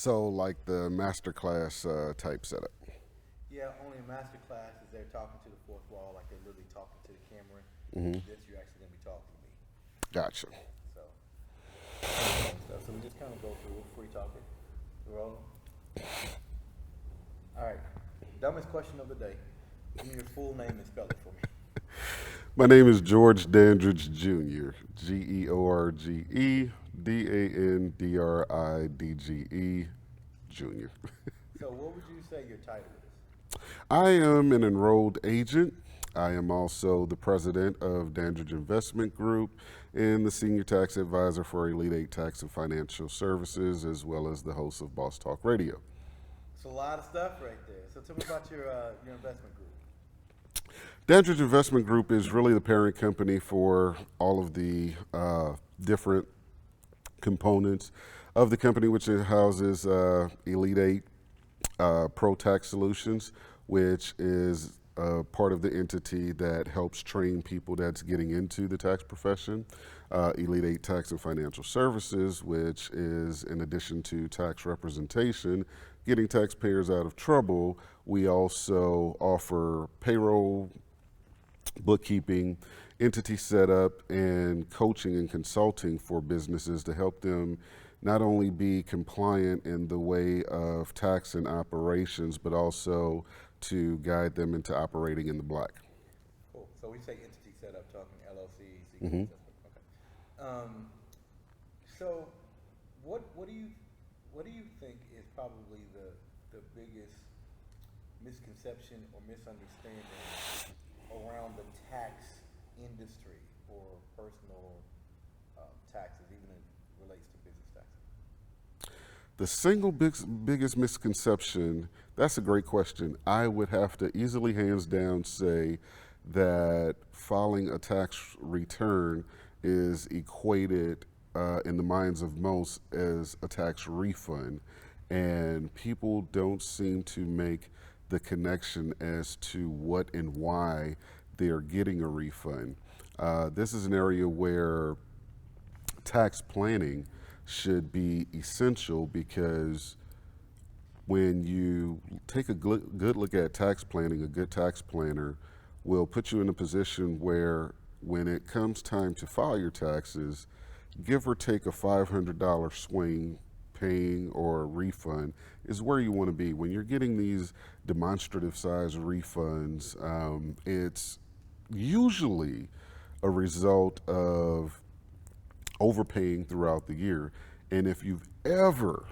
So like the masterclass type setup. Yeah, only a master class is they're talking to the fourth wall, like they're literally talking to the camera. Hmm. This, you're actually gonna be talking to me. Gotcha. So kind of fun stuff. So we just kind of go through it, free talking. We're rolling. All right. Dumbest question of the day. Give me your full name and spell it for me. My name is George Dandridge Jr. Georgedandridge Jr. So what would you say your title is? I am an enrolled agent. I am also the president of Dandridge Investment Group and the senior tax advisor for Elite Eight Tax and Financial Services, as well as the host of Boss Talk Radio. It's a lot of stuff right there. So tell me about your investment group. Dandridge Investment Group is really the parent company for all of the different components of the company, which houses Elite Eight Pro Tax Solutions, which is part of the entity that helps train people that's getting into the tax profession. Elite Eight Tax and Financial Services, which is in addition to tax representation, getting taxpayers out of trouble. We also offer payroll, bookkeeping, entity setup, and coaching and consulting for businesses to help them not only be compliant in the way of tax and operations, but also to guide them into operating in the black. Cool. So we say entity setup, talking LLC, C Hmm. corp. Okay. Um, so what do you think is probably the biggest misconception or misunderstanding around the tax industry or personal taxes, even as it relates to business taxes? The single biggest misconception, that's a great question. I would have to easily, hands down, say that filing a tax return is equated in the minds of most as a tax refund. And people don't seem to make the connection as to what and why they're getting a refund. This is an area where tax planning should be essential because when you take a good look at tax planning, a good tax planner will put you in a position where when it comes time to file your taxes, give or take a $500 swing paying or a refund is where you want to be. When you're getting these demonstrative size refunds, it's usually a result of overpaying throughout the year. And if you've ever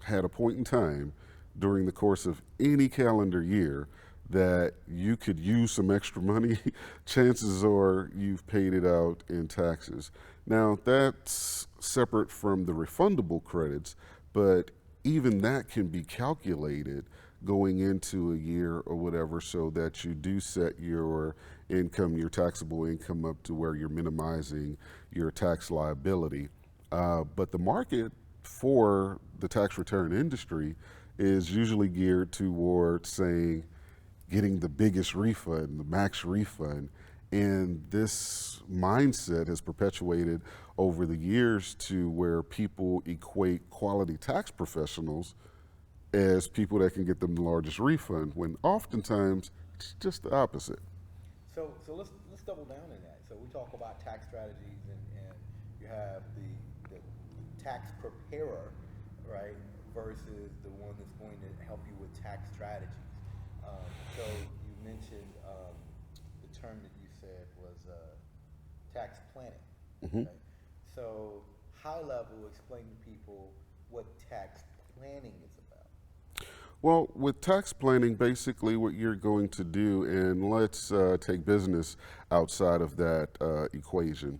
had a point in time during the course of any calendar year that you could use some extra money, chances are you've paid it out in taxes. Now, that's separate from the refundable credits, but even that can be calculated going into a year or whatever so that you do set your income, your taxable income up to where you're minimizing your tax liability. But the market for the tax return industry is usually geared toward saying getting the biggest refund, the max refund. And this mindset has perpetuated over the years to where people equate quality tax professionals as people that can get them the largest refund, when oftentimes it's just the opposite. So let's double down in that. So we talk about tax strategies, and you have the tax preparer, right, versus the one that's going to help you with tax strategies. So you mentioned the term that you said was tax planning. Hmm. Right? So high level, explain to people what tax planning is about. Well, with tax planning, basically what you're going to do, and let's take business outside of that equation.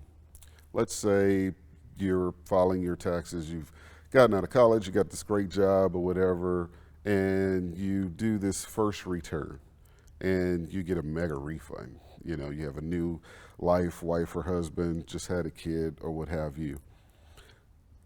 Let's say you're filing your taxes, you've gotten out of college, you got this great job or whatever, and you do this first return and you get a mega refund. You know, you have a new life, wife or husband, just had a kid or what have you.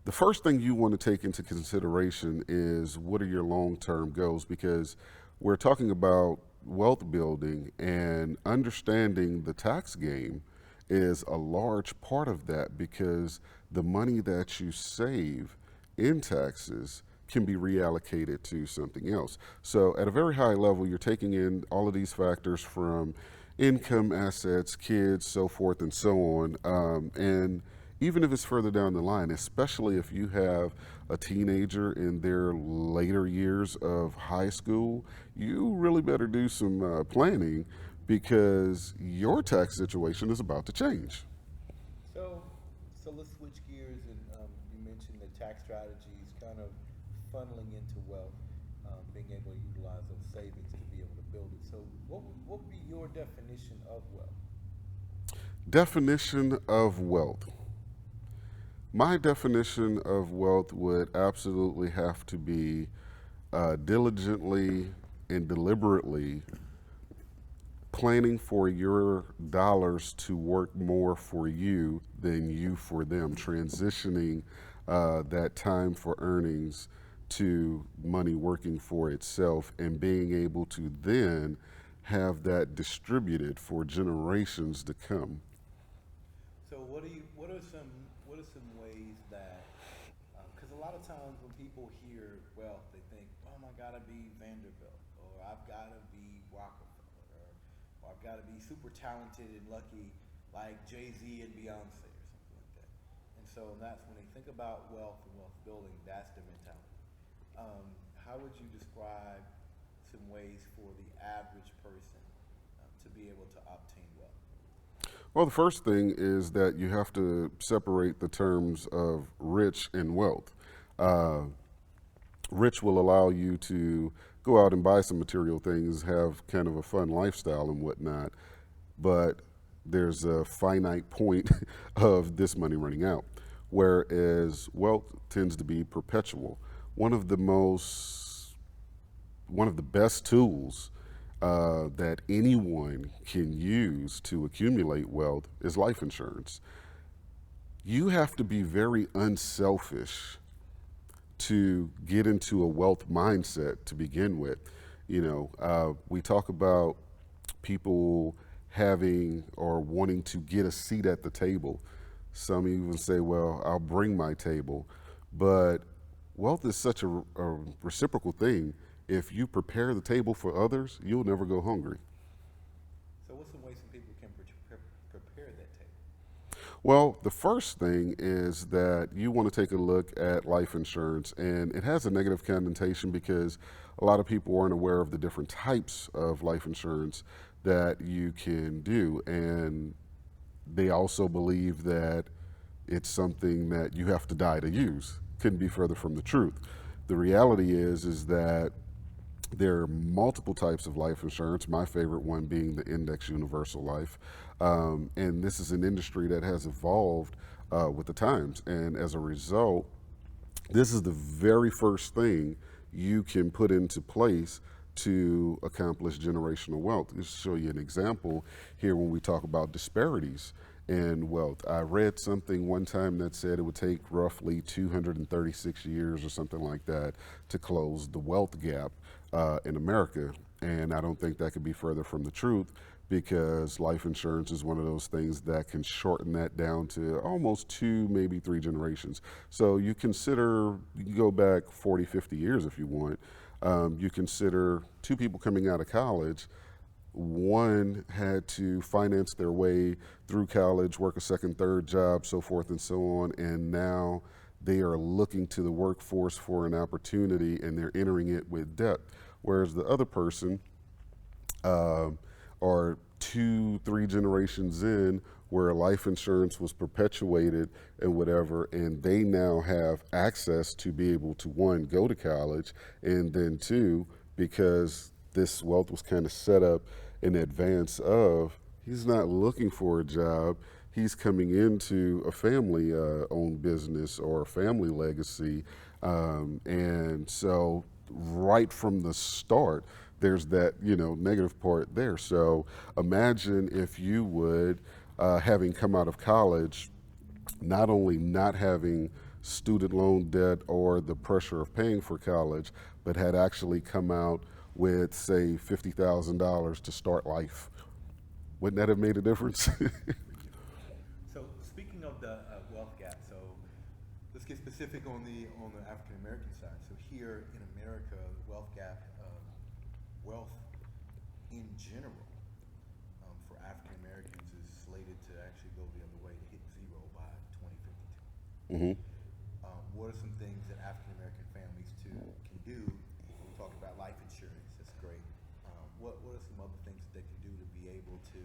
The first thing you want to take into consideration is what are your long term goals, because we're talking about wealth building, and understanding the tax game is a large part of that, because the money that you save in taxes can be reallocated to something else. So, at a very high level, you're taking in all of these factors from income, assets, kids, so forth and so on. And even if it's further down the line, especially if you have a teenager in their later years of high school, you really better do some planning because your tax situation is about to change. So, so let's switch gears, and you mentioned the tax strategies, kind of funneling into wealth, being able to utilize those savings to be able to build it. So, what would be your definition of wealth? Definition of wealth. My definition of wealth would absolutely have to be diligently and deliberately planning for your dollars to work more for you than you for them, transitioning that time for earnings to money working for itself and being able to then have that distributed for generations to come. So, what are some ways that, because a lot of times when people hear wealth, they think, oh, I gotta be Vanderbilt, or I've gotta be Rockefeller, or I've gotta be super talented and lucky like Jay-Z and Beyonce or something like that. And so that's when they think about wealth and wealth building, that's their mentality. How would you describe some ways for the average person to be able to obtain wealth? Well, the first thing is that you have to separate the terms of rich and wealth. Uh, Rich will allow you to go out and buy some material things, have kind of a fun lifestyle and whatnot, but there's a finite point of this money running out. Whereas wealth tends to be perpetual. One of the most, one of the best tools that anyone can use to accumulate wealth is life insurance. You have to be very unselfish to get into a wealth mindset to begin with. We talk about people having or wanting to get a seat at the table. Some even say, well, I'll bring my table. But wealth is such a reciprocal thing. If you prepare the table for others, you'll never go hungry. So, what's some ways some people can prepare that table? Well, the first thing is that you want to take a look at life insurance, and it has a negative connotation because a lot of people aren't aware of the different types of life insurance that you can do. And they also believe that it's something that you have to die to use. Couldn't be further from the truth. The reality is that there are multiple types of life insurance, my favorite one being the index universal life. And this is an industry that has evolved with the times. And as a result, this is the very first thing you can put into place to accomplish generational wealth. Just to show you an example here when we talk about disparities in wealth. I read something one time that said it would take roughly 236 years or something like that to close the wealth gap in America. And I don't think that could be further from the truth because life insurance is one of those things that can shorten that down to almost two, maybe three generations. So you consider, you can go back 40, 50 years if you want. You consider two people coming out of college. One had to finance their way through college, work a second, third job, so forth and so on, and now they are looking to the workforce for an opportunity and they're entering it with debt. Whereas the other person are two, three generations in where life insurance was perpetuated and whatever, and they now have access to be able to, one, go to college, and then two, because this wealth was kind of set up in advance of, he's not looking for a job, he's coming into a family owned business or a family legacy. And so right from the start, there's that, negative part there. So imagine if you would, having come out of college, not only not having student loan debt or the pressure of paying for college, but had actually come out with, say, $50,000 to start life. Wouldn't that have made a difference? So, speaking of the wealth gap, so let's get specific specific on the African American side. So here in America, the wealth gap, wealth in general, for African Americans is slated to actually go the other way, to hit zero by 2052. Mm-hmm. What are some things that African American families can do? We talked about life insurance. That's great. What are some other things that they can do to be able to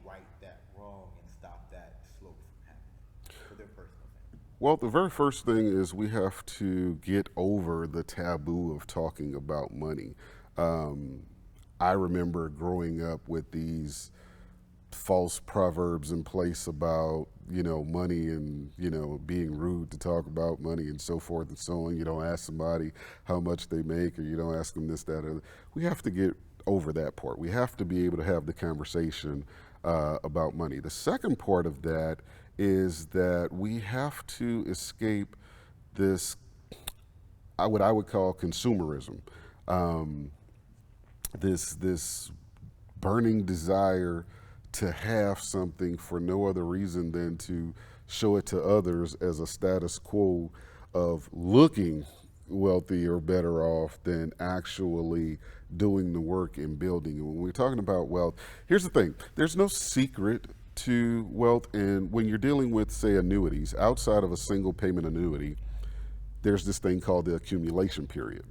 right that wrong and stop that slope from happening for their personal family? Well, the very first thing is we have to get over the taboo of talking about money. I remember growing up with these false proverbs in place about, money and, being rude to talk about money and so forth and so on. You don't ask somebody how much they make, or you don't ask them this, that, or we have to get over that part. We have to be able to have the conversation about money. The second part of that is that we have to escape this, what I would call consumerism. This burning desire to have something for no other reason than to show it to others as a status quo of looking wealthy or better off than actually doing the work and building. And when we're talking about wealth, here's the thing. There's no secret to wealth. And when you're dealing with, say, annuities, outside of a single payment annuity, there's this thing called the accumulation period.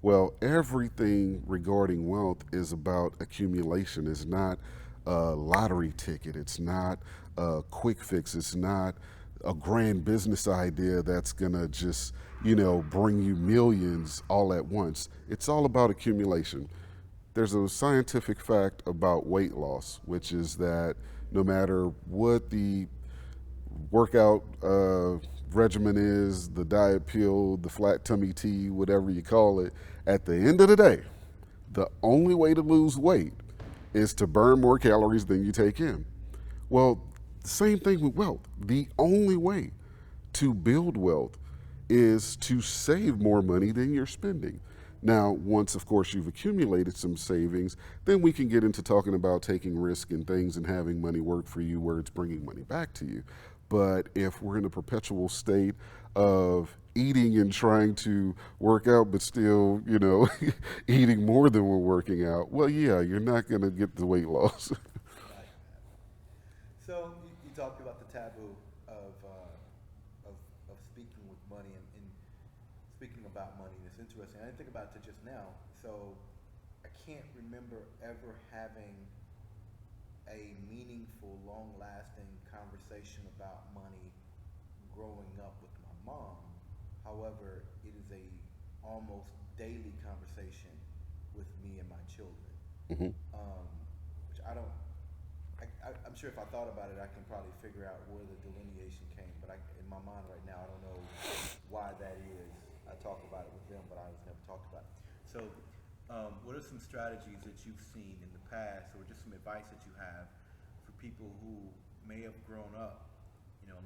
Well, everything regarding wealth is about accumulation. It's not a lottery ticket. It's not a quick fix. It's not a grand business idea that's gonna just, bring you millions all at once. It's all about accumulation. There's a scientific fact about weight loss, which is that no matter what the workout regimen is, the diet pill, the flat tummy tea, whatever you call it, at the end of the day, the only way to lose weight is to burn more calories than you take in. Well, same thing with wealth. The only way to build wealth is to save more money than you're spending. Now, once, of course, you've accumulated some savings, then we can get into talking about taking risk and things and having money work for you where it's bringing money back to you. But if we're in a perpetual state of eating and trying to work out, but still, eating more than we're working out, well, yeah, you're not going to get the weight loss. So you talked about the taboo of speaking with money and speaking about money. It's interesting. I didn't think about it just now. So I can't remember ever having a meaningful, long-lasting conversation about money growing up with my mom. However, it is a almost daily conversation with me and my children, Mm-hmm. which I'm sure if I thought about it, I can probably figure out where the delineation came. But in my mind right now, I don't know why that is. I talk about it with them, but I was never talked about it. So, what are some strategies that you've seen in the past, or just some advice that you have for people who may have grown up,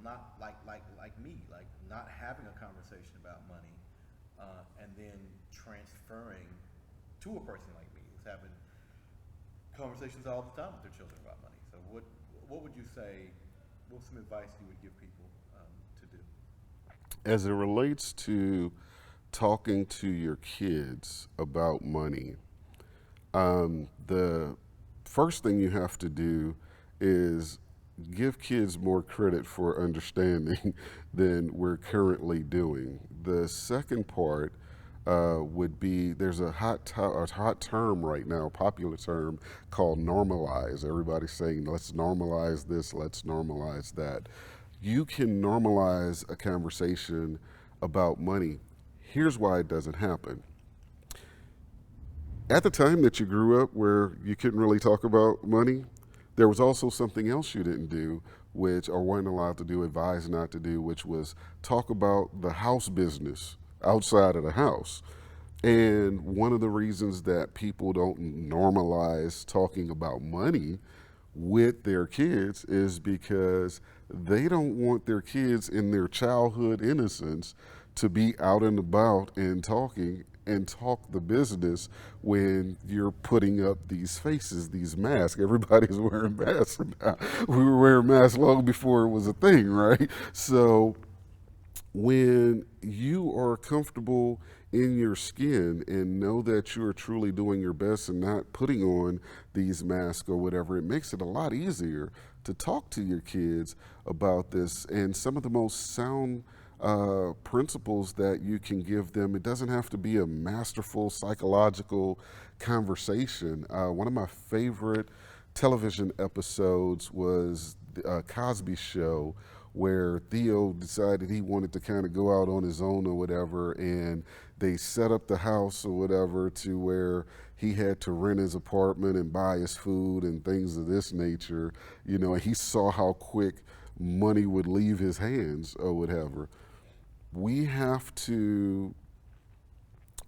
not like me, like not having a conversation about money, and then transferring to a person like me who's having conversations all the time with their children about money. So what would you say, what's some advice you would give people to do? As it relates to talking to your kids about money, the first thing you have to do is give kids more credit for understanding than we're currently doing. The second part would be there's a hot term right now, popular term called normalize. Everybody's saying, let's normalize this, let's normalize that. You can normalize a conversation about money. Here's why it doesn't happen. At the time that you grew up where you couldn't really talk about money, there was also something else you didn't do, or weren't allowed to do, advised not to do, which was talk about the house business outside of the house. And one of the reasons that people don't normalize talking about money with their kids is because they don't want their kids in their childhood innocence to be out and about and talking and talk the business when you're putting up these faces, these masks. Everybody's wearing masks now. We were wearing masks long before it was a thing, right? So when you are comfortable in your skin and know that you are truly doing your best and not putting on these masks or whatever, it makes it a lot easier to talk to your kids about this. And some of the most sound principles that you can give them, it doesn't have to be a masterful psychological conversation. One of my favorite television episodes was the Cosby Show, where Theo decided he wanted to kind of go out on his own or whatever, and they set up the house or whatever to where he had to rent his apartment and buy his food and things of this nature, and he saw how quick money would leave his hands or whatever. We have to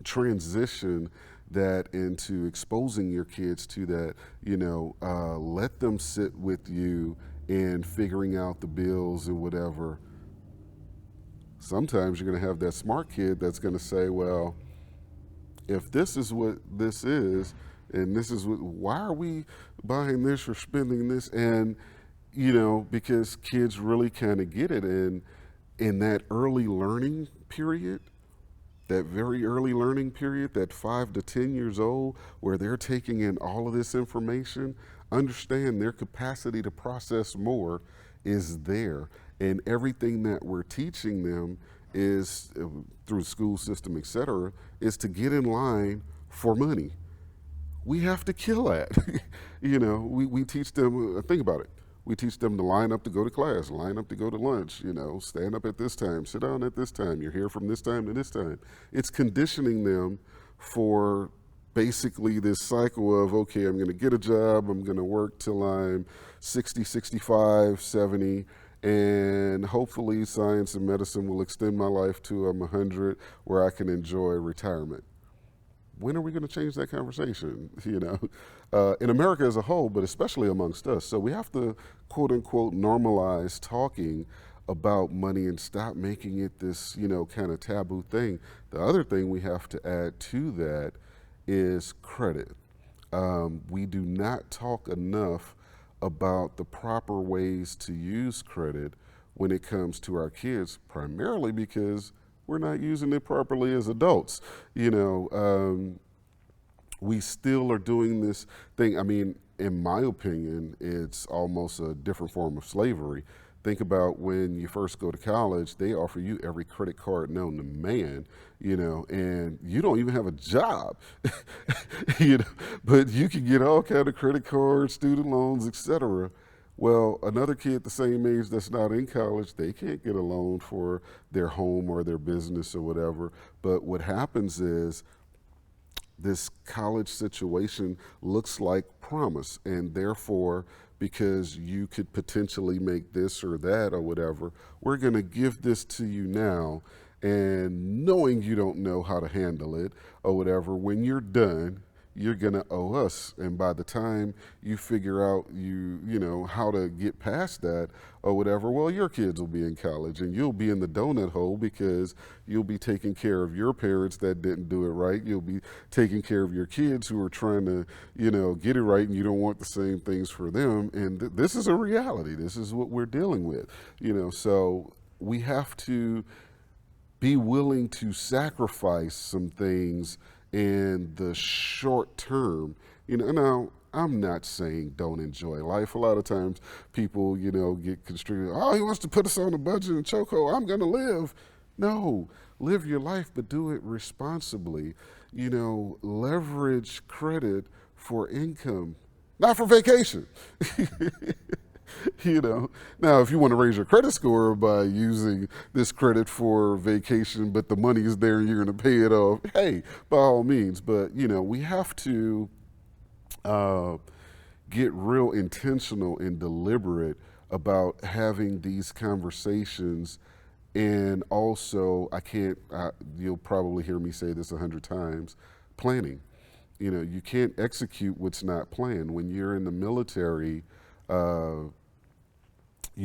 transition that into exposing your kids to that, let them sit with you and figuring out the bills and whatever. Sometimes you're going to have that smart kid that's going to say, well, if this is what this is, and this is what, why are we buying this or spending this? And, because kids really kind of get it. And in that early learning period, that very early learning period, that 5 to 10 years old, where they're taking in all of this information, understand their capacity to process more is there. And everything that we're teaching them is, through the school system, et cetera, is to get in line for money. We have to kill that. We teach them, think about it. We teach them to line up to go to class, line up to go to lunch, stand up at this time, sit down at this time, you're here from this time to this time. It's conditioning them for basically this cycle of, okay, I'm going to get a job, I'm going to work till I'm 60, 65, 70, and hopefully science and medicine will extend my life to I'm 100, where I can enjoy retirement. When are we going to change that conversation? In America as a whole, but especially amongst us. So we have to, quote unquote, normalize talking about money and stop making it this, kind of taboo thing. The other thing we have to add to that is credit. We do not talk enough about the proper ways to use credit when it comes to our kids, primarily because we're not using it properly as adults. We still are doing this thing. I mean, in my opinion, it's almost a different form of slavery. Think about when you first go to college, they offer you every credit card known to man, and you don't even have a job, but you can get all kind of credit cards, student loans, etc. Well, another kid the same age that's not in college, they can't get a loan for their home or their business or whatever. But what happens is this college situation looks like promise, and therefore, because you could potentially make this or that or whatever, we're going to give this to you now, and knowing you don't know how to handle it or whatever, when you're done, you're going to owe us. And by the time you figure out how to get past that or whatever, well, your kids will be in college and you'll be in the donut hole because you'll be taking care of your parents that didn't do it right. You'll be taking care of your kids who are trying to, get it right, and you don't want the same things for them. And this is a reality. This is what we're dealing with, so we have to be willing to sacrifice some things in the short term. Now I'm not saying don't enjoy life. A lot of times people, get constricted. Oh, he wants to put us on a budget and chokehold. I'm going to live. No, live your life, but do it responsibly. Leverage credit for income, not for vacation. Now if you want to raise your credit score by using this credit for vacation, but the money is there and you're going to pay it off, hey, by all means. But we have to get real intentional and deliberate about having these conversations. And also, you'll probably hear me say this 100 times, planning. You can't execute what's not planned. When you're in the military, you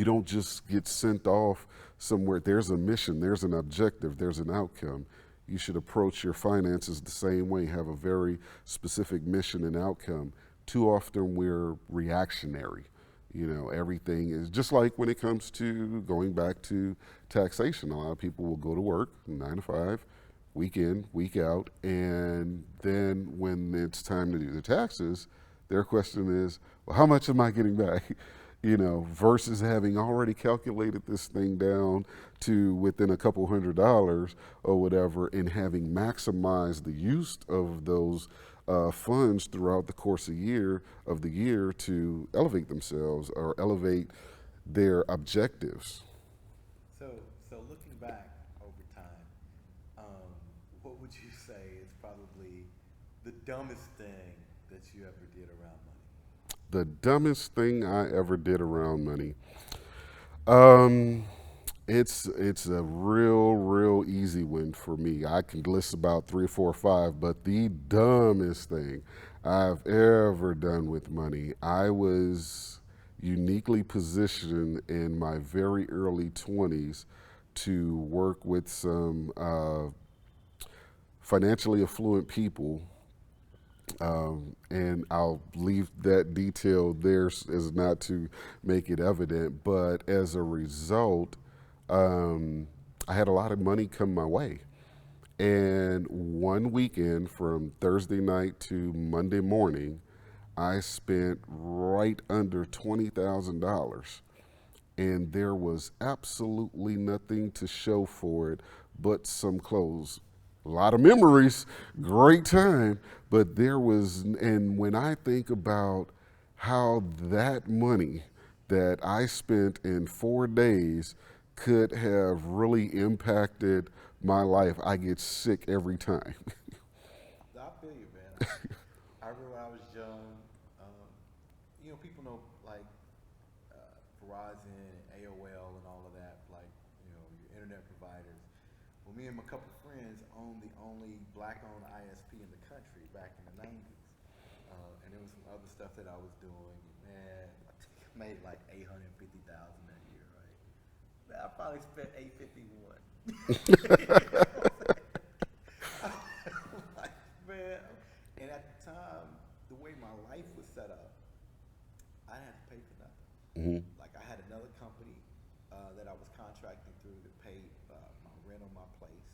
don't just get sent off somewhere. There's a mission, there's an objective, there's an outcome. You should approach your finances the same way, have a very specific mission and outcome. Too often we're reactionary. You know, everything is just like when it comes to going back to taxation. A lot of people will go to work 9 to 5, week in, week out, and then when it's time to do the taxes, their question is, well, how much am I getting back? You know, versus having already calculated this thing down to within a couple $100 or whatever, and having maximized the use of those funds throughout the course of the year to elevate themselves or elevate their objectives. So, so looking back over time, what would you say is probably the dumbest thing that you ever did around money? The dumbest thing I ever did around money. Um, it's a real easy one for me. I can list about 3 or 4 or 5, but the dumbest thing I've ever done with money, I was uniquely positioned in my very early 20s to work with some financially affluent people, and I'll leave that detail there as not to make it evident. But as a result, I had a lot of money come my way. And one weekend from Thursday night to Monday morning, I spent right under $20,000. And there was absolutely nothing to show for it but some clothes. A lot of memories, great time, but there was, and when I think about how that money that I spent in 4 days could have really impacted my life, I get sick every time. I feel you, man. I remember when I was young. Um, people know like Verizon and AOL and all of that, like your internet providers. Well, me and a couple friends owned the only black-owned ISP in the country back in the '90s, and there was some other stuff that I was doing. Man, I think I made like 850,000 that year, right? Man, I probably spent 851. Like, man, and at the time, the way my life was set up, I didn't have to pay for nothing. Hmm. Like I had another company that I was contracting through to pay my rent on my place.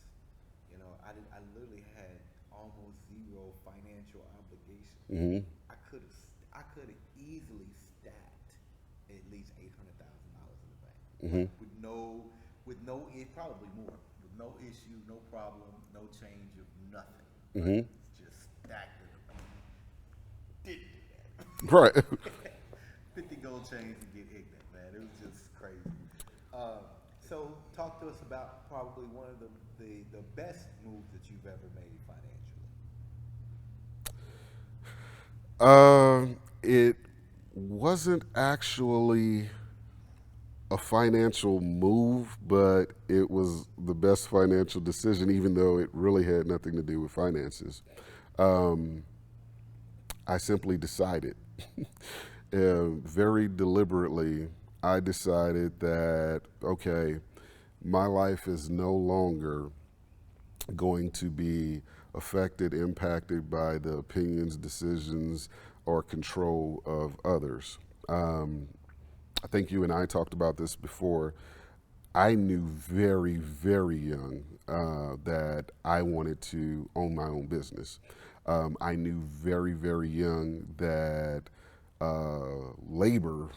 I literally had almost zero financial obligation. Hmm. I could have easily stacked at least $800,000 in the bank, Hmm. like probably more, with no issue, no problem, no change of nothing. Right? Hmm. Just stacked in the bank. Didn't do that. Right. 50 gold chains and get ignorant, man. It was just crazy. Uh, so, talk to us about probably one of the best moves that you've ever made financially. It wasn't actually a financial move, but it was the best financial decision, even though it really had nothing to do with finances. Um, I simply decided, very deliberately, I decided that, okay, my life is no longer going to be affected, impacted by the opinions, decisions, or control of others. Um, I think you and I talked about this before. I knew very young that I wanted to own my own business. I knew very young that labor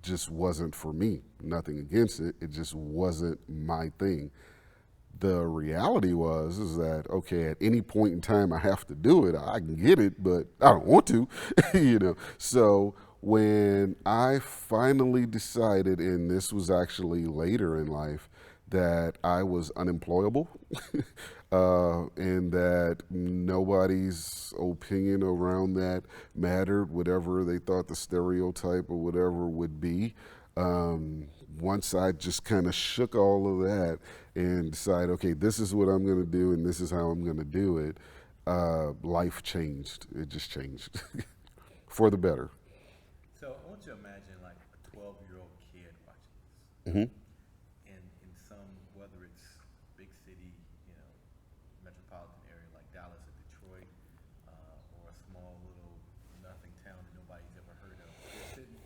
just wasn't for me. Nothing against it. It just wasn't my thing. The reality was is that okay, at any point in time I have to do it. I can get it, but I don't want to. So when I finally decided, and this was actually later in life, that I was unemployable, and that nobody's opinion around that mattered, whatever they thought the stereotype or whatever would be. Once I just kind of shook all of that and decided, okay, this is what I'm going to do and this is how I'm going to do it, life changed. It just changed for the better. So, I want you to imagine like a 12-year-old kid watching this. Hmm. In some, whether it's big city, metropolitan area like Dallas or Detroit, or a small little nothing town that nobody's ever heard of. They're sitting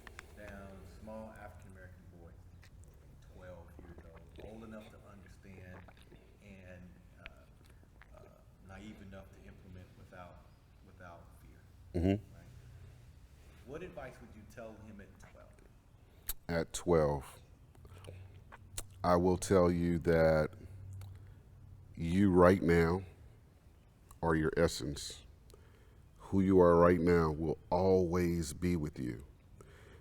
without fear. Hmm. Right? What advice would you tell him at 12? At 12, I will tell you that you right now are your essence. Who you are right now will always be with you.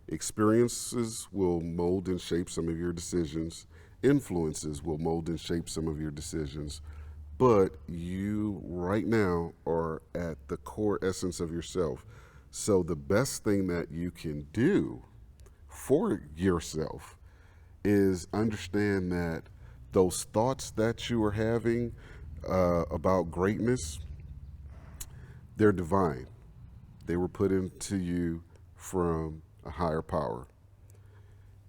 Experiences will mold and shape some of your decisions. Influences will mold and shape some of your decisions. But you right now are at the core essence of yourself. So the best thing that you can do for yourself is understand that those thoughts that you are having about greatness, they're divine. They were put into you from a higher power.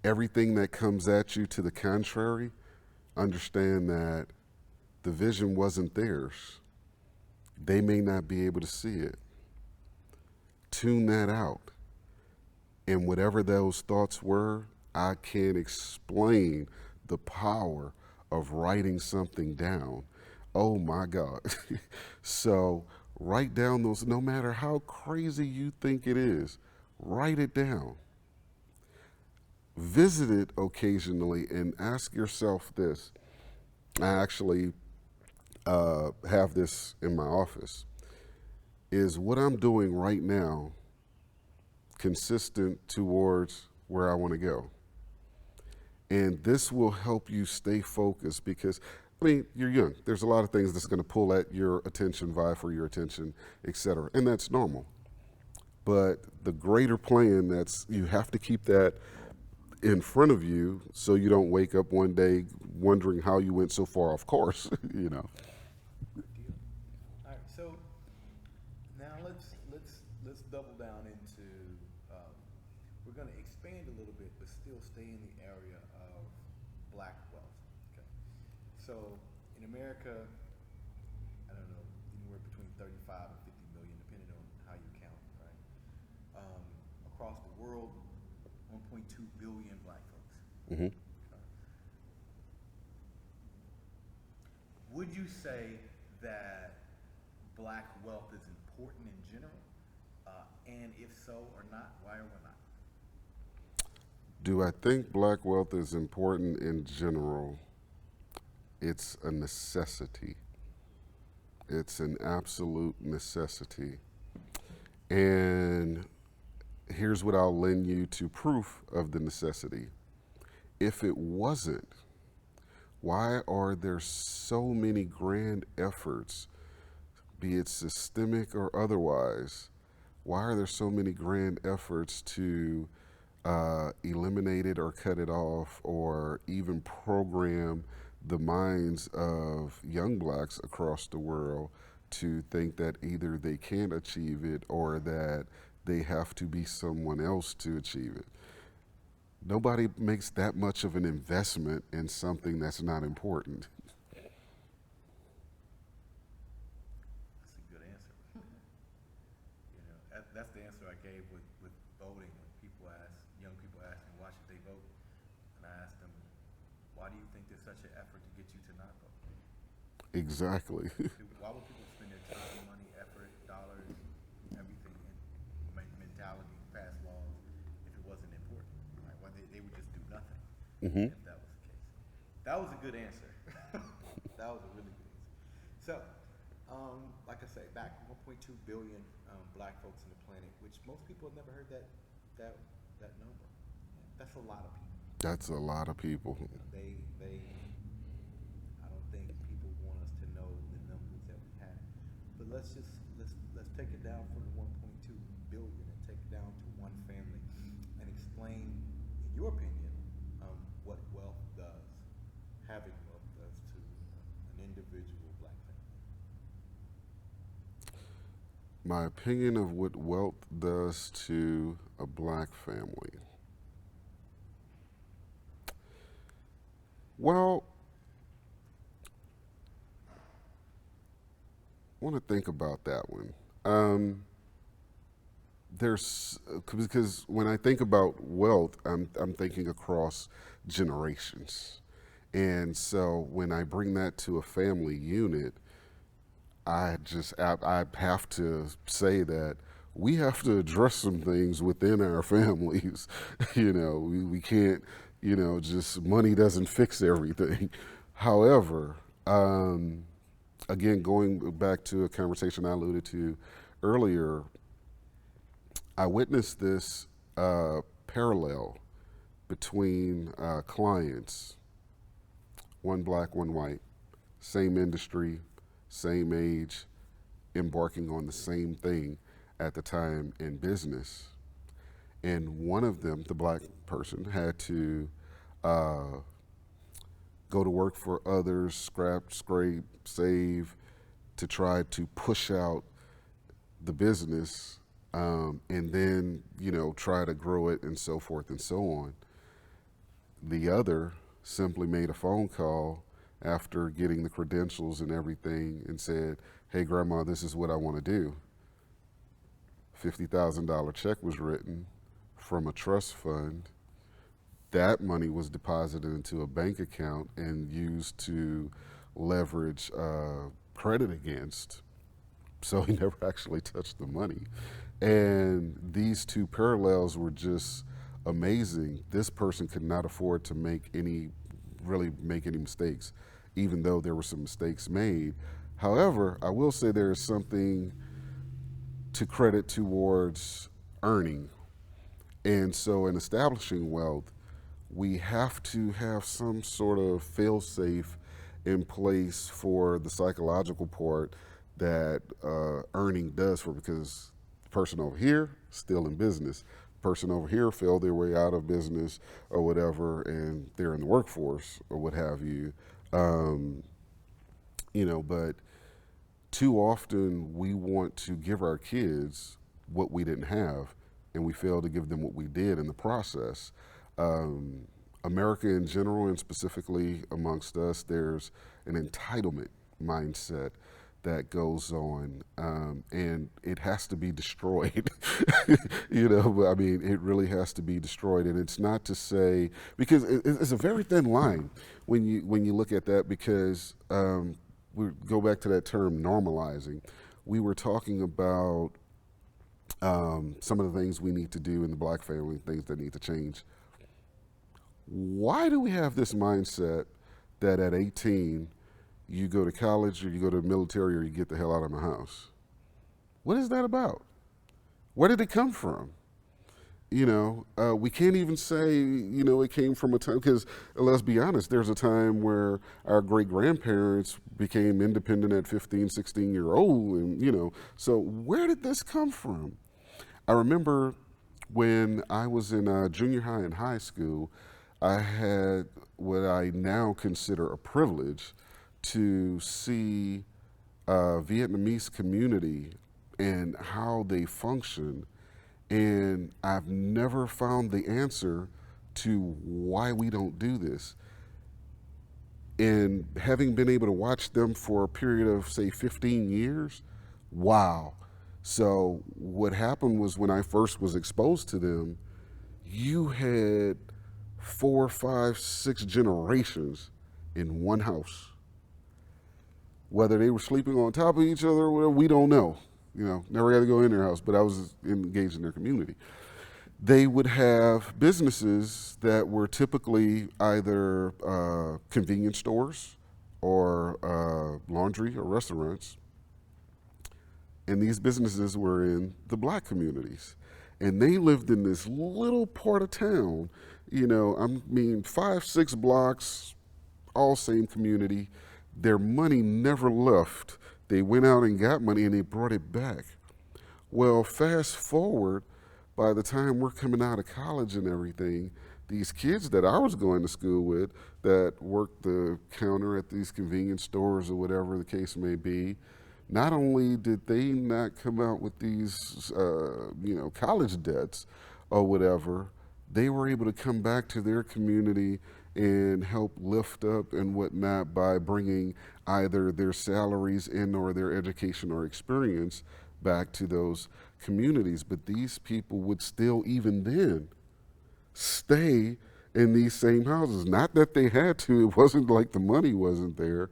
Everything that comes at you to the contrary, understand that the vision wasn't theirs. They may not be able to see it. Tune that out. And whatever those thoughts were, I can't explain the power of writing something down. Oh my God. So write down those, no matter how crazy you think it is, write it down. Visit it occasionally and ask yourself this. I actually have this in my office. Is what I'm doing right now consistent towards where I want to go? And this will help you stay focused because, I mean, you're young. There's a lot of things that's going to pull at your attention, vie for your attention, etc. And that's normal. But the greater plan, that's, you have to keep that in front of you so you don't wake up one day wondering how you went so far off course, you know. Good deal. All right, so now let's double down into. We're going to expand a little bit, but still stay in the area of black wealth. Okay. So in America, I don't know, anywhere between 35 and 50 million, depending on how you count, right? Across the world, 1.2 billion black folks. Hmm. Would you say that black wealth is important in general? And if so or not, why or why not? Do I think black wealth is important in general? It's a necessity. It's an absolute necessity. And here's what I'll lend you to proof of the necessity. If it wasn't, why are there so many grand efforts, be it systemic or otherwise? Why are there so many grand efforts to eliminate it or cut it off or even program the minds of young blacks across the world to think that either they can't achieve it or that they have to be someone else to achieve it? Nobody makes that much of an investment in something that's not important. That's a good answer. That's the answer I gave with voting. When young people ask me, why should they vote? And I ask them, why do you think there's such an effort to get you to not vote? Exactly. Why would people spend their time, money, effort, dollars, everything, and mentality, pass laws if it wasn't important? Right? Why they would just do nothing Hmm. if that was the case. That was a good answer. That was a really good answer. So, like I say, back 1.2 billion black folks on the planet, which most people have never heard that number. That's a lot of people. That's a lot of people. They I don't think people want us to know the numbers that we have. But let's take it down from the 1.2 billion and take it down to one family and explain, in your opinion, what wealth does, having wealth does to an individual black family. My opinion of what wealth does to a black family. Well, I want to think about that one. Because when I think about wealth, I'm thinking across generations, and so when I bring that to a family unit, I have to say that we have to address some things within our families. We can't, just money doesn't fix everything. However, again, going back to a conversation I alluded to earlier, I witnessed this parallel between clients, one black, one white, same industry, same age, embarking on the same thing at the time in business. And one of them, the black person, had to uh, go to work for others, scrap, scrape, save, to try to push out the business, and then, try to grow it and so forth and so on. The other simply made a phone call after getting the credentials and everything and said, "Hey, Grandma, this is what I want to do." $50,000 check was written from a trust fund. That money was deposited into a bank account and used to leverage credit against. So he never actually touched the money. And these two parallels were just amazing. This person could not afford to really make any mistakes, even though there were some mistakes made. However, I will say there is something to credit towards earning. And so in establishing wealth, we have to have some sort of fail-safe in place for the psychological part that earning does for, because the person over here still in business, the person over here failed their way out of business or whatever, and they're in the workforce or what have you. But too often we want to give our kids what we didn't have, and we fail to give them what we did in the process. America in general, and specifically amongst us, there's an entitlement mindset that goes on, and it has to be destroyed. I mean, it really has to be destroyed, and it's not to say, because it's a very thin line when you look at that, because we go back to that term normalizing. We were talking about some of the things we need to do in the black family, things that need to change. Why do we have this mindset that at 18 you go to college or you go to the military or you get the hell out of my house? What is that about? Where did it come from? We can't even say, it came from a time, because let's be honest, there's a time where our great grandparents became independent at 15, 16 year old. And, so where did this come from? I remember when I was in junior high and high school, I had what I now consider a privilege to see Vietnamese community and how they function. And I've never found the answer to why we don't do this. And having been able to watch them for a period of, say, 15 years, wow. So what happened was, when I first was exposed to them, you had 4, 5, 6 generations in one house. Whether they were sleeping on top of each other or whatever, we don't know. Never had to go in their house, but I was engaged in their community. They would have businesses that were typically either convenience stores or laundry or restaurants. And these businesses were in the black communities. And they lived in this little part of town, 5, 6 blocks, all same community. Their money never left. They went out and got money and they brought it back. Well, fast forward, by the time we're coming out of college and everything, these kids that I was going to school with that worked the counter at these convenience stores or whatever the case may be, not only did they not come out with these, college debts or whatever, they were able to come back to their community and help lift up and whatnot by bringing either their salaries in or their education or experience back to those communities. But these people would still, even then, stay in these same houses. Not that they had to. It wasn't like the money wasn't there,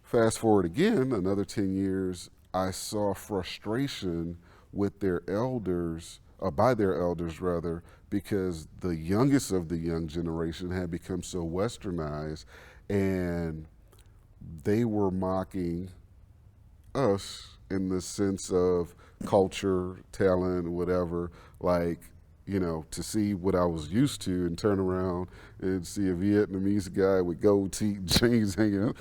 Fast forward again, another 10 years, I saw frustration with their elders, by their elders rather, because the youngest of the young generation had become so westernized and they were mocking us in the sense of culture, talent, whatever, like, to see what I was used to and turn around and see a Vietnamese guy with gold teeth, jeans hanging out.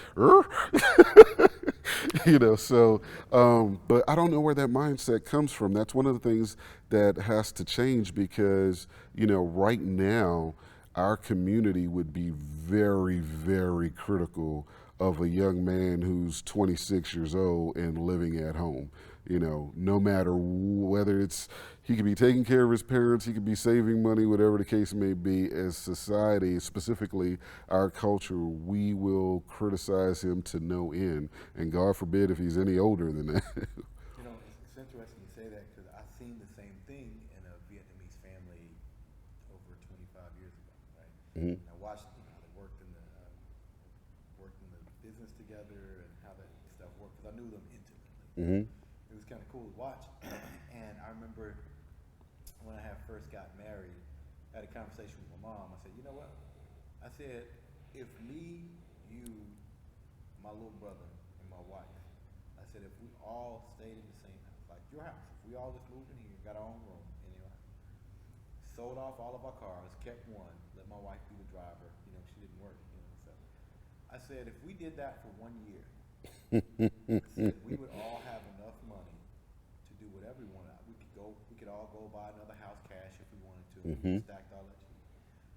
But I don't know where that mindset comes from. That's one of the things that has to change because, right now, our community would be very, very critical of a young man who's 26 years old and living at home. No matter whether it's he could be taking care of his parents, he could be saving money, whatever the case may be. As society, specifically our culture, we will criticize him to no end. And God forbid if he's any older than that. It's interesting you say that because I seen the same thing in a Vietnamese family over 25 years ago, right? Mhm. And I watched how they worked in the business together and how that stuff worked because I knew them intimately. Mm-hmm. It was kind of cool to watch. And I remember when I had first got married, I had a conversation with my mom. I said, you know what? I said, if me, you, my little brother, and my wife, I said, if we all stayed in the same house, like your house, if we all just moved in here, got our own room in your house, sold off all of our cars, kept one, let my wife be the driver, she didn't work, so I said, if we did that for 1 year, I said, we would all have enough money to do whatever we wanted. We could all go buy another house cash if we wanted to. Mm-hmm. Stacked all that shit.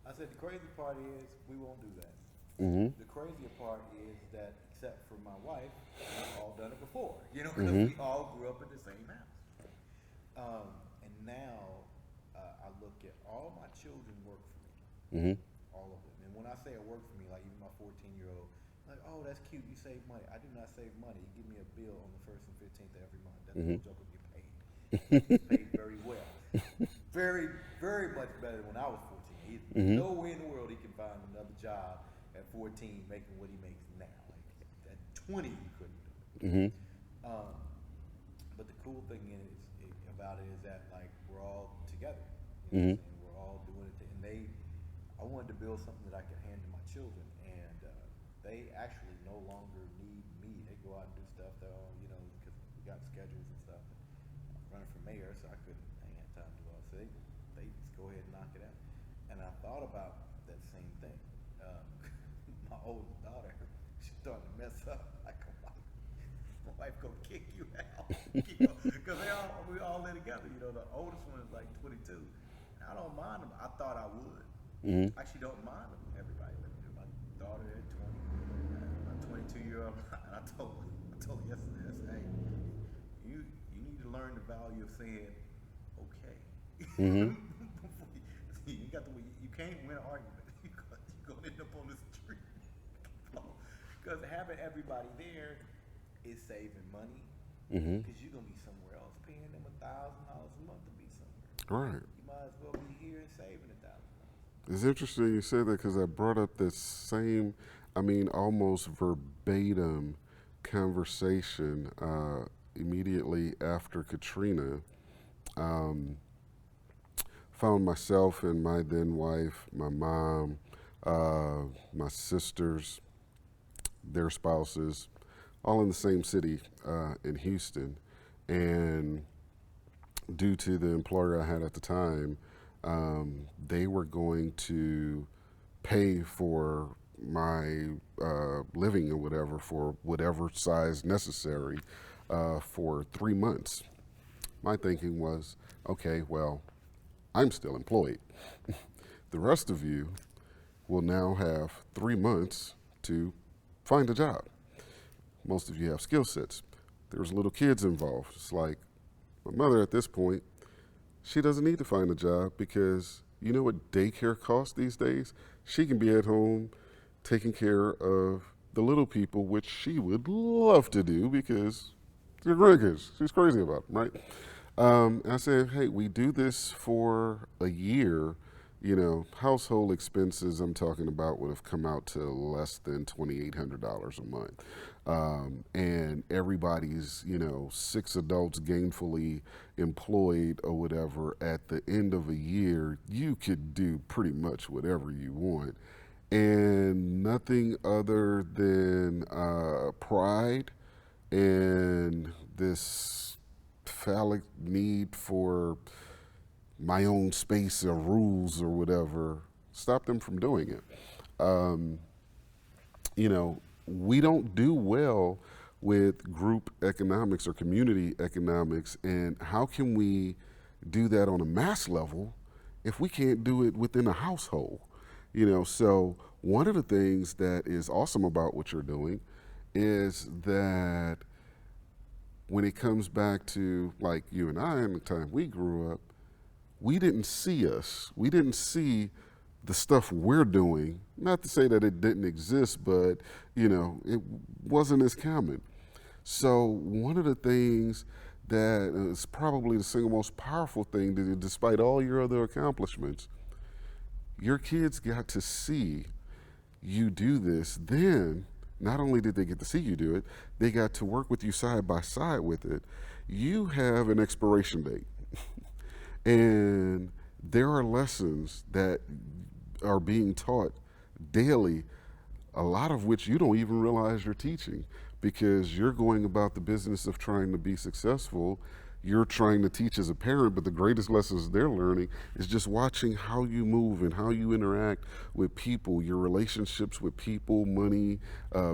I said the crazy part is we won't do that. Mm-hmm. The crazier part is that except for my wife, we've all done it before. Because Mm-hmm. we all grew up in the same house. And now I look at all my children work for me. Mm-hmm. All of them. And when I say it work for me, like even my 14-year-old, like, oh, that's cute, you save money. I do not save money. You give me a bill on the 1st and 15th of every month. That little joker get paid. He paid very well. Very, very much better than when I was 14. He's no way in the world he can find another job at 14 making what he makes now. Like at 20 he couldn't do it. Mm-hmm. But the cool thing about it is that like we're all together. Mm-hmm. We're all doing it. And I wanted to build something that I could hand to my children, and they actually no longer need me. They go out and do stuff that because we got schedules and stuff. Running for mayor, so I ain't had time to do all. So they just go ahead and knock it out. And I thought about that same thing. My oldest daughter, she's starting to mess up like a wife. My wife gonna kick you out, because we all live together. The oldest one is like 22. And I don't mind them. I thought I would. Mm-hmm. I actually don't mind them. Everybody living there. My daughter at 20, my 22-year-old. And I told her yesterday, I said, hey, you need to learn the value of saying okay. Mm-hmm. You can't win an argument. You're gonna end up on the street. Because having everybody there is saving money. Mm-hmm. Because you're gonna be somewhere else paying them $1,000 a month to be somewhere. Right. You might as well be here and saving $1,000. It's interesting you say that because I brought up this same, almost verbatim conversation immediately after Katrina. Found myself and my then wife, my mom, my sisters, their spouses, all in the same city in Houston. And due to the employer I had at the time, they were going to pay for my living or whatever for whatever size necessary for 3 months. My thinking was, okay, well, I'm still employed. The rest of you will now have 3 months to find a job. Most of you have skill sets. There's little kids involved. It's like my mother at this point, she doesn't need to find a job because you know what daycare costs these days? She can be at home taking care of the little people, which she would love to do because they're grandkids. She's crazy about them, right? And I said, hey, we do this for a year, household expenses I'm talking about would have come out to less than $2,800 a month. And everybody's, 6 adults gainfully employed or whatever. At the end of a year, you could do pretty much whatever you want. And nothing other than pride and this phallic need for my own space or rules or whatever stop them from doing it. Um, we don't do well with group economics or community economics, and how can we do that on a mass level if we can't do it within a household? So one of the things that is awesome about what you're doing is that when it comes back to like you and I in the time we grew up, we didn't see us. We didn't see the stuff we're doing. Not to say that it didn't exist, but it wasn't as common. So one of the things that is probably the single most powerful thing, that despite all your other accomplishments, your kids got to see you do this. Then not only did they get to see you do it, they got to work with you side by side with it. You have an expiration date. And there are lessons that are being taught daily, a lot of which you don't even realize you're teaching, because you're going about the business of trying to be successful. You're trying to teach as a parent, but the greatest lessons they're learning is just watching how you move and how you interact with people, your relationships with people, money,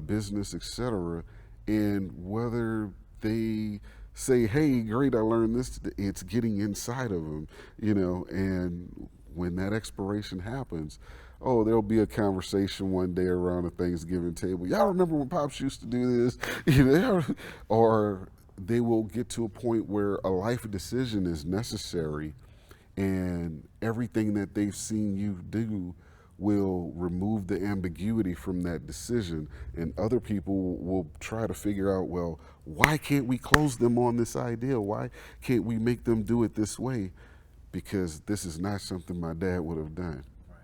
business, etc. And whether they say, hey, great, I learned this, it's getting inside of them, and when that expiration happens, oh, there'll be a conversation one day around a Thanksgiving table. Y'all remember when Pops used to do this? Or they will get to a point where a life decision is necessary, and everything that they've seen you do will remove the ambiguity from that decision, and other people will try to figure out, well, why can't we close them on this idea? Why can't we make them do it this way? Because this is not something my dad would have done. Right.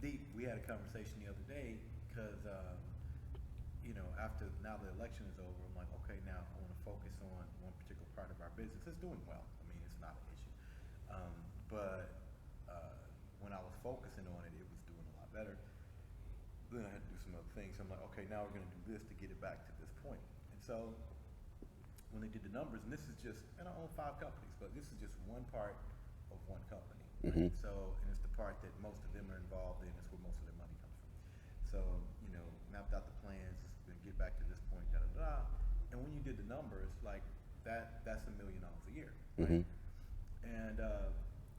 Deep, we had a conversation the other day because, after now the election is over, I'm like, okay, now I want to focus on one particular part of our business. It's doing well. I mean, it's not an issue. But when I was focusing on it, it was doing a lot better. Then I had to do some other things. So I'm like, okay, now we're going to do this to get it back to this point. And so when they did the numbers, and this is just, and I own 5 companies, but this is just one part of one company. Mm-hmm. So, and it's the part that most of them are involved in. It's where most of their money comes from. So, mapped out the plans, to get back to this point, da da da. And when you did the numbers, like that's $1 million a year. Right? Mm-hmm. And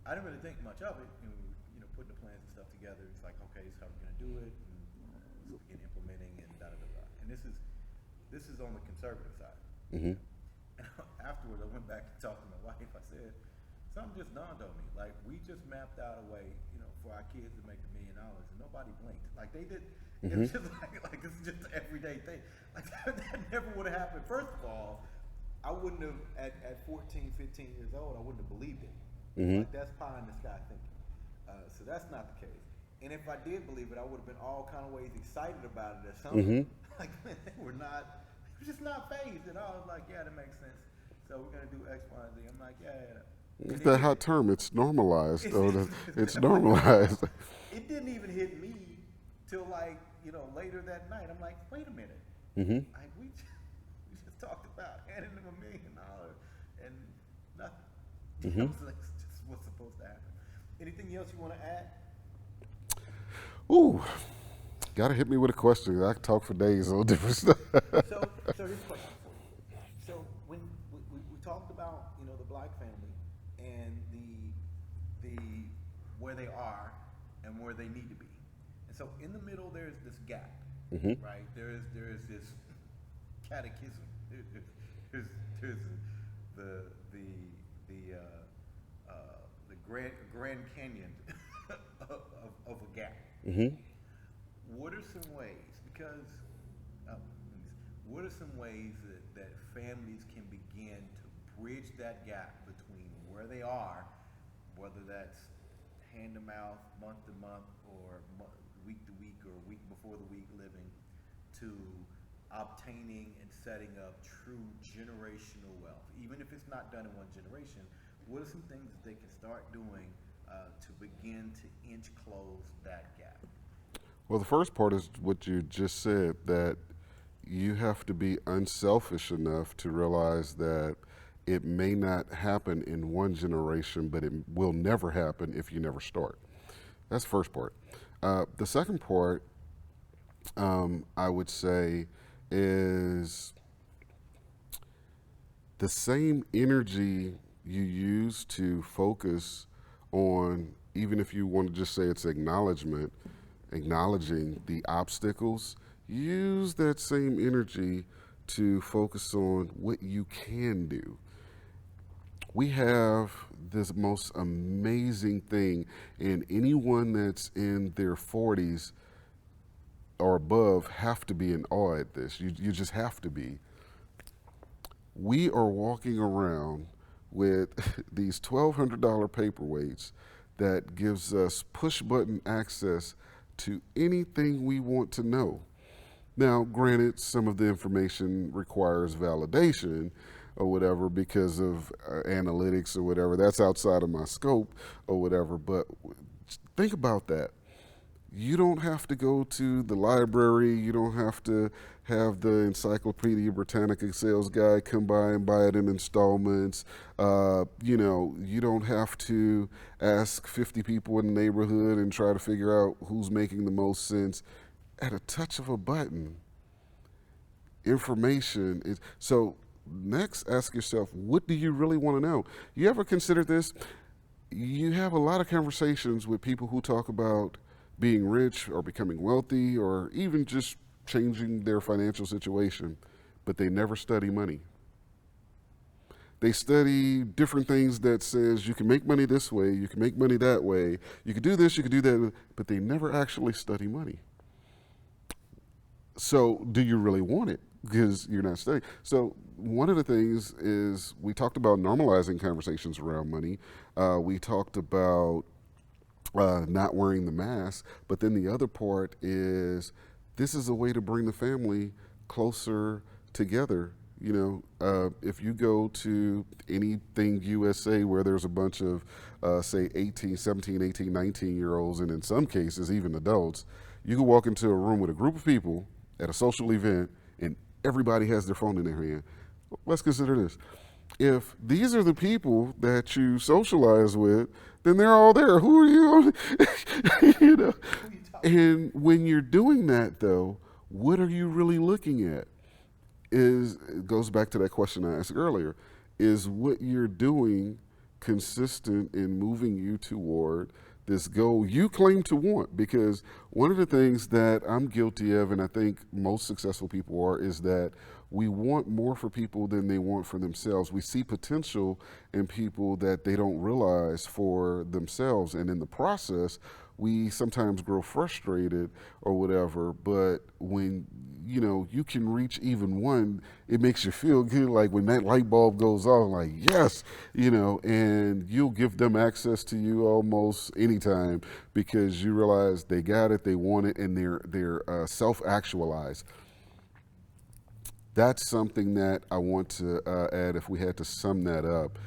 I didn't really think much of it. Putting the plans and stuff together. It's like, okay, this is how we're gonna do it, and let's begin implementing, and da da da da. And this is on the conservative side. Mm-hmm. And afterwards, I went back and talked to my wife. I said, something just dawned on me. Like, we just mapped out a way, for our kids to make $1 million, and nobody blinked. Like they did. Mm-hmm. It was just like this is just an everyday thing. Like that never would have happened. First of all, I wouldn't have at 14, 15 years old. I wouldn't have believed it. Mm-hmm. Like that's pie in the sky thinking. So that's not the case. And if I did believe it, I would have been all kind of ways excited about it or something. Mm-hmm. Like, man, they were just not phased at all. I was like, yeah, that makes sense. So we're gonna do X, Y, and Z. I'm like, yeah. It's that hot term. It's normalized. It's normalized. It didn't even hit me till later that night. I'm like, wait a minute. Mm-hmm. Like we just talked about handing them $1 million and nothing. Mm-hmm. That's just what's supposed to happen. Anything else you want to add? Ooh, gotta hit me with a question. I can talk for days on different stuff. So here's a question for you. So when we talked about the black family and the where they are and where they need to be, and so in the middle there's this gap, Mm-hmm. right? There is this catechism. There's the Grand Canyon of a gap. Mm-hmm. What are some ways? Because what are some ways that families can begin to bridge that gap between where they are, whether that's hand to mouth, month to month, or week to week, or week before the week living, to obtaining and setting up true generational wealth? Even if it's not done in one generation, what are some things that they can start doing to begin to inch close that gap? Well, the first part is what you just said, that you have to be unselfish enough to realize that it may not happen in one generation, but it will never happen if you never start. That's the first part. The second part, I would say, is the same energy you use to focus on, even if you want to just say it's acknowledgement, acknowledging the obstacles, use that same energy to focus on what you can do. We have this most amazing thing, and anyone that's in their 40s or above have to be in awe at this. You just have to be. We are walking around with these $1,200 paperweights that gives us push button access to anything we want to know. Now, granted, some of the information requires validation or whatever because of analytics or whatever. That's outside of my scope or whatever, but think about that. You don't have to go to the library. You don't have to have the Encyclopedia Britannica sales guy come by and buy it in installments. You don't have to ask 50 people in the neighborhood and try to figure out who's making the most sense. At a touch of a button, information is. So next, ask yourself, what do you really want to know? You ever consider this? You have a lot of conversations with people who talk about being rich or becoming wealthy or even just changing their financial situation, but they never study money. They study different things that says you can make money this way, you can make money that way, you can do this, you can do that, but they never actually study money. So do you really want it? Because you're not studying. So one of the things is we talked about normalizing conversations around money. We talked about not wearing the mask. But then the other part is this is a way to bring the family closer together. If you go to anything USA where there's a bunch of, say, 18, 17, 18, 19-year-olds, and in some cases even adults, you can walk into a room with a group of people at a social event and everybody has their phone in their hand. Let's consider this. If these are the people that you socialize with, then they're all there. Who are you? And when you're doing that, though, what are you really looking at? It goes back to that question I asked earlier. Is what you're doing consistent in moving you toward this goal you claim to want? Because one of the things that I'm guilty of, and I think most successful people are, is that we want more for people than they want for themselves. We see potential in people that they don't realize for themselves. And in the process, we sometimes grow frustrated or whatever. But when you can reach even one, it makes you feel good. Like when that light bulb goes off, like, yes, and you'll give them access to you almost anytime because you realize they got it, they want it, and they're self-actualized. That's something that I want to add if we had to sum that up.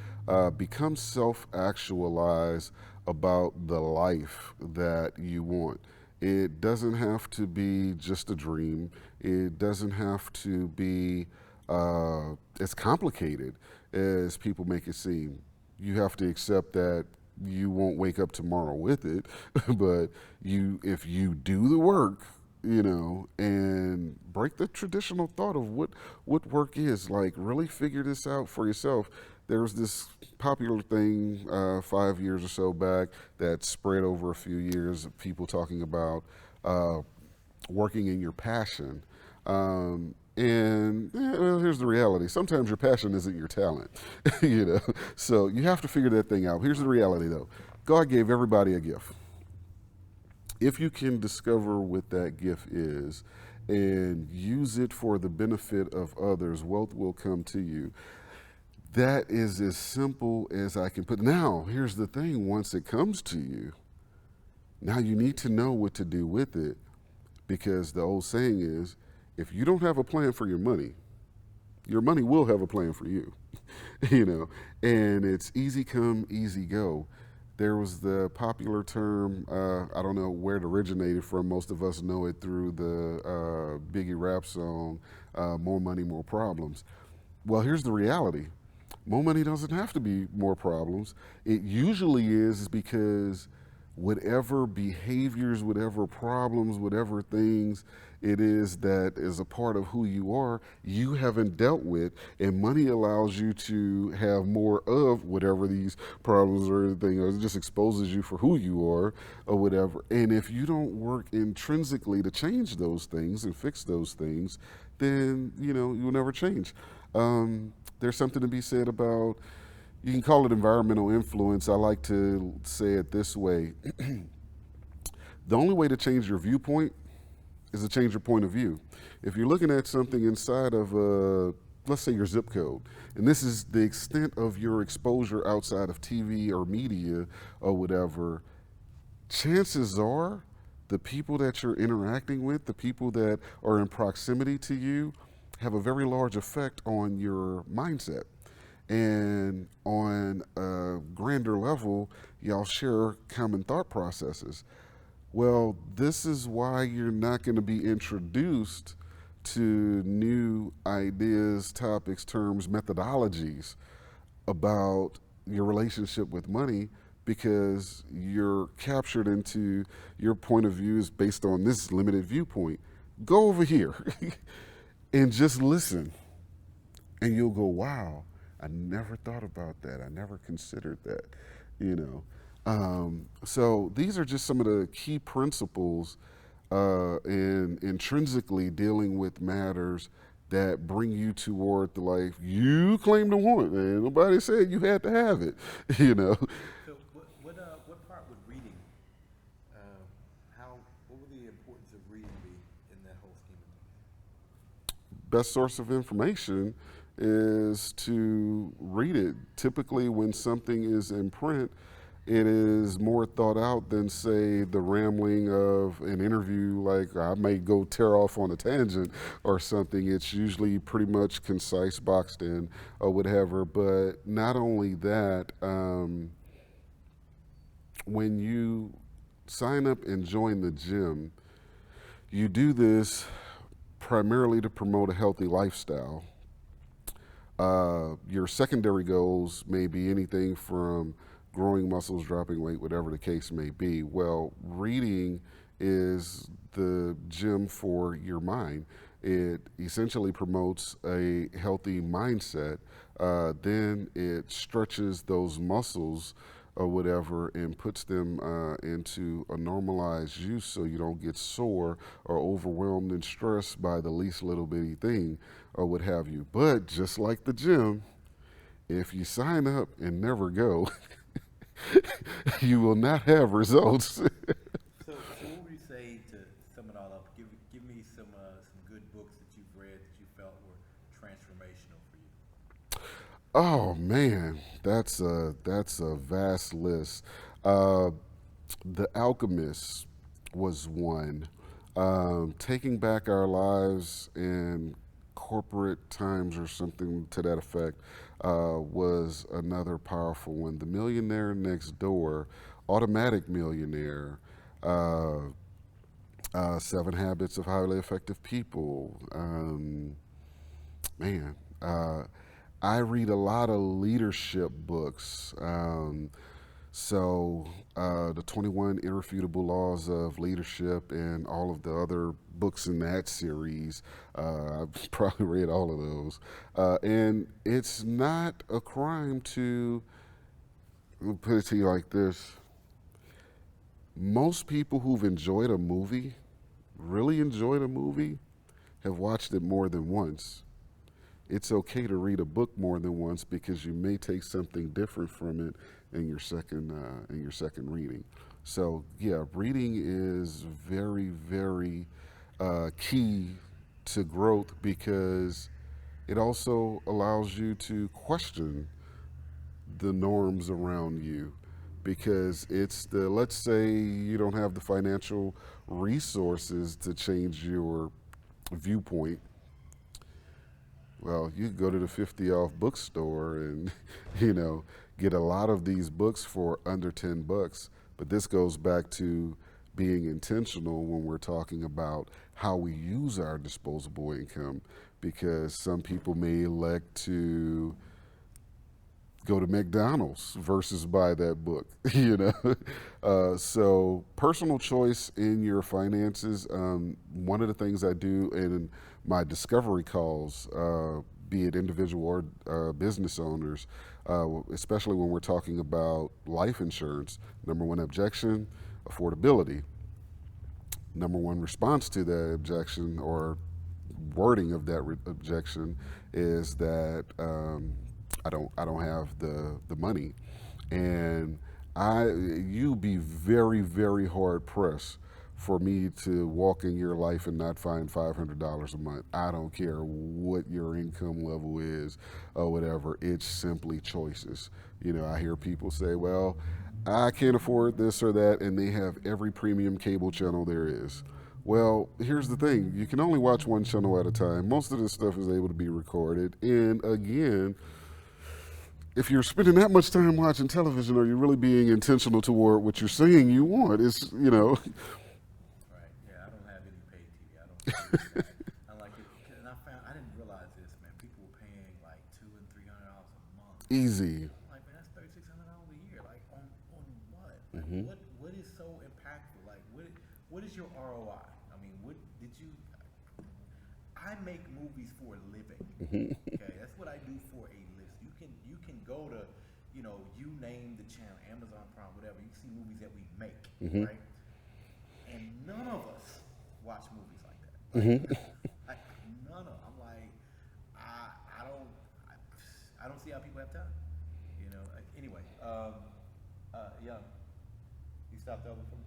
Become self-actualized about the life that you want. It doesn't have to be just a dream. It doesn't have to be as complicated as people make it seem. You have to accept that you won't wake up tomorrow with it, but if you do the work, and break the traditional thought of what work is, like really figure this out for yourself. There was this popular thing 5 years or so back that spread over a few years of people talking about working in your passion. And here's the reality. Sometimes your passion isn't your talent, So you have to figure that thing out. Here's the reality though. God gave everybody a gift. If you can discover what that gift is and use it for the benefit of others, wealth will come to you. That is as simple as I can put. Now, here's the thing. Once it comes to you, Now you need to know what to do with it, because the old saying is, if you don't have a plan for your money will have a plan for you. you know, and it's easy come, easy go. There was the popular term, I don't know where it originated from. Most of us know it through the Biggie rap song, More Money, More Problems. Well, here's the reality: more money doesn't have to be more problems. It usually is because whatever behaviors, whatever problems, whatever things it is that is a part of who you are, you haven't dealt with, and money allows you to have more of whatever these problems or anything, or it just exposes you for who you are or whatever. And if you don't work intrinsically to change those things and fix those things, then you'll never change. There's something to be said about, you can call it environmental influence. I like to say it this way: the only way to change your viewpoint is to change your point of view. If you're looking at something inside of, let's say, your zip code, and this is the extent of your exposure outside of TV or media or whatever, chances are the people that you're interacting with, the people that are in proximity to you, have a very large effect on your mindset. And on a grander level, y'all share common thought processes. Well, this is why you're not going to be introduced to new ideas, topics, terms, methodologies about your relationship with money, because you're captured into your point of view is based on this limited viewpoint. Go over here and just listen, and you'll go, wow, I never thought about that. I never considered that, you know. So these are just some of the key principles in intrinsically dealing with matters that bring you toward the life you claim to want. And nobody said you had to have it, you know. So what part would reading? What would the importance of reading be in that whole scheme of things? Best source of information is to read it. Typically, when something is in print, it is more thought out than, say, the rambling of an interview. Like, I may go tear off on a tangent or something. It's usually pretty much concise, boxed in, or whatever. But not only that, when you sign up and join the gym, you do this primarily to promote a healthy lifestyle. Your secondary goals may be anything from growing muscles, dropping weight, whatever the case may be. Well, reading is the gym for your mind. It essentially promotes a healthy mindset. Then it stretches those muscles or whatever and puts them into a normalized use, so you don't get sore or overwhelmed and stressed by the least little bitty thing or what have you. But just like the gym, if you sign up and never go, you will not have results. So what would you say to sum it all up? Give me some good books that you've read that you felt were transformational for you. Oh man, that's a vast list. The Alchemist was one. Taking Back Our Lives in Corporate Times or something to that effect was another powerful one. The Millionaire Next Door, Automatic Millionaire, Seven Habits of Highly Effective People. Man, I read a lot of leadership books. The 21 Irrefutable Laws of Leadership and all of the other books in that series, I've probably read all of those. And it's not a crime to, I'll put it to you like this: most people who've enjoyed a movie, really enjoyed a movie, have watched it more than once. It's okay to read a book more than once, because you may take something different from it in your second reading. So yeah, reading is very, very key to growth, because it also allows you to question the norms around you. because it's the, let's say you don't have the financial resources to change your viewpoint. Well, you go to the 50 off bookstore and, you know, get a lot of these books for under $10. But this goes back to being intentional when we're talking about how we use our disposable income, because some people may elect to go to McDonald's versus buy that book, you know. So personal choice in your finances. One of the things I do in my discovery calls, be it individual or business owners, especially when we're talking about life insurance, number one objection, affordability. Number one response to that objection or wording of that objection is that I don't have the money, and you be very hard pressed for me to walk in your life and not find $500 a month. I don't care what your income level is or whatever. It's simply choices. You know, I hear people say, "Well, I can't afford this or that," and they have every premium cable channel there is. Well, here's the thing. You can only watch one channel at a time. Most of this stuff is able to be recorded. And again, if you're spending that much time watching television, are you really being intentional toward what you're saying you want? It's, you know. Right. Yeah, I don't have any paid TV. I don't pay that. I like it, and I didn't realize this, man. People were paying like $200 and $300 a month. Easy. I'm like, man, that's $3,600 a year. Like on what? Like, Mm-hmm. what is so impactful? Like what is your ROI? I mean, what did you? I make movies for a living. Mm-hmm. Okay, that's what I do for a living. You can go to, you name the channel, Amazon Prime, whatever. You see movies that we make, Mm-hmm. right? And none of us watch movies like that. Mm-hmm. Like, none of. I'm like, I don't see how people have time. You know. Anyway, yeah. You stopped over for me.